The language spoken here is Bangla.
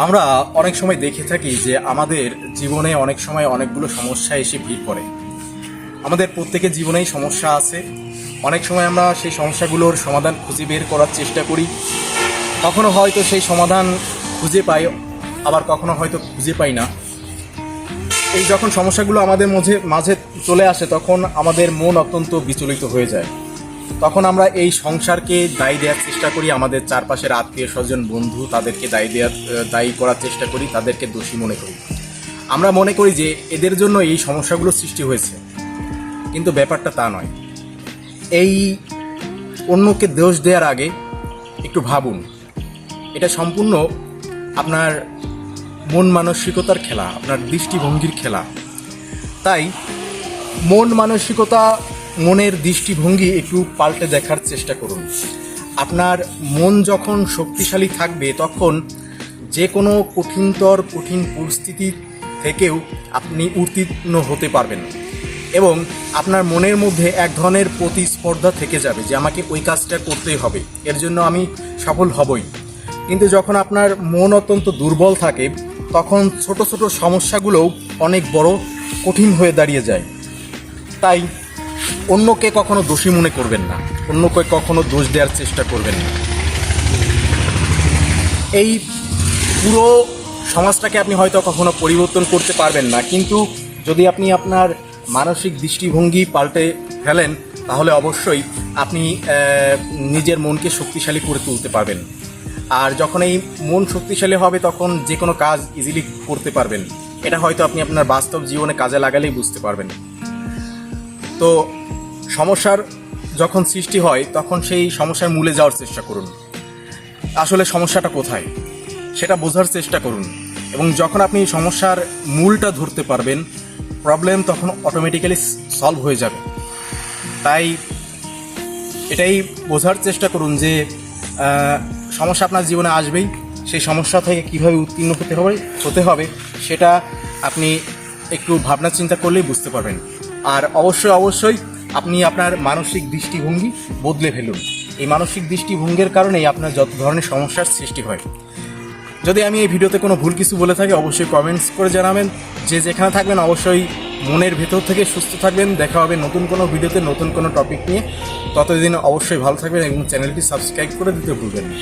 আমরা অনেক সময় দেখে থাকি যে আমাদের জীবনে অনেক সময় অনেকগুলো সমস্যা এসে ভিড় করে। আমাদের প্রত্যেকের জীবনেই সমস্যা আছে। অনেক সময় আমরা সেই সমস্যাগুলোর সমাধান খুঁজে বের করার চেষ্টা করি। কখনো হয়তো সেই সমাধান খুঁজে পাই, আবার কখনো হয়তো খুঁজে পাই না। এই যখন সমস্যাগুলো আমাদের মাঝে চলে আসে, তখন আমাদের মন অত্যন্ত বিচলিত হয়ে যায়। তখন আমরা এই সংসারকে দায়ী দেওয়ার চেষ্টা করি, আমাদের চারপাশের আত্মীয় স্বজন বন্ধু তাদেরকে দায়ী করার চেষ্টা করি, তাদেরকে দোষী মনে করি। আমরা মনে করি যে এদের জন্য এই সমস্যাগুলো সৃষ্টি হয়েছে, কিন্তু ব্যাপারটা তা নয়। এই অন্যকে দোষ দেওয়ার আগে একটু ভাবুন, এটা সম্পূর্ণ আপনার মন মানসিকতার খেলা, আপনার দৃষ্টিভঙ্গির খেলা। তাই মন মানসিকতা, মনের দৃষ্টিভঙ্গি একটু পাল্টে দেখার চেষ্টা করুন। আপনার মন যখন শক্তিশালী থাকবে, তখন যে কোনো কঠিন পরিস্থিতি থেকেও আপনি উত্তীর্ণ হতে পারবেন, এবং আপনার মনের মধ্যে এক ধরনের প্রতিস্পর্ধা থেকে যাবে যে আমাকে ওই কাজটা করতেই হবে, এর জন্য আমি সফল হবই। কিন্তু যখন আপনার মন অত্যন্ত দুর্বল থাকে, তখন ছোট ছোট সমস্যাগুলোও অনেক বড় কঠিন হয়ে দাঁড়িয়ে যায়। তাই অন্যকে কখনো দোষী মনে করবেন না, অন্যকে কখনো দোষ দেওয়ার চেষ্টা করবেন না। এই পুরো সমাজটাকে আপনি হয়তো কখনো পরিবর্তন করতে পারবেন না, কিন্তু যদি আপনি আপনার মানসিক দৃষ্টিভঙ্গি পাল্টে ফেলেন, তাহলে অবশ্যই আপনি নিজের মনকে শক্তিশালী করে তুলতে পারবেন। আর যখন এই মন শক্তিশালী হবে, তখন যে কোনো কাজ ইজিলি করতে পারবেন। এটা হয়তো আপনি আপনার বাস্তব জীবনে কাজে লাগালেই বুঝতে পারবেন। তো সমস্যার যখন সৃষ্টি হয়, তখন সেই সমস্যার মূলে যাওয়ার চেষ্টা করুন। আসলে সমস্যাটা কোথায় সেটা বোঝার চেষ্টা করুন, এবং যখন আপনি সমস্যার মূলটা ধরতে পারবেন, প্রবলেম তখন অটোমেটিক্যালি সলভ হয়ে যাবে। তাই এটাই বোঝার চেষ্টা করুন যে সমস্যা আপনার জীবনে আসবেই, সেই সমস্যা থেকে কীভাবে উত্তীর্ণ হতে হবে সেটা আপনি একটু ভাবনা চিন্তা করলেই বুঝতে পারবেন। আর অবশ্যই আপনি আপনার মানসিক দৃষ্টিভঙ্গি বদলে ফেলুন। এই মানসিক দৃষ্টিভঙ্গির কারণেই আপনার যত ধরনের সমস্যার সৃষ্টি হয়। যদি আমি এই ভিডিওতে কোনো ভুল কিছু বলে থাকি, অবশ্যই কমেন্টস করে জানাবেন। যে যেখানে থাকবেন অবশ্যই মনের ভেতর থেকে সুস্থ থাকবেন। দেখা হবে নতুন কোনো ভিডিওতে, নতুন কোনো টপিক নিয়ে। ততদিন অবশ্যই ভালো থাকবেন এবং চ্যানেলটি সাবস্ক্রাইব করে দিতে ভুলবেন না।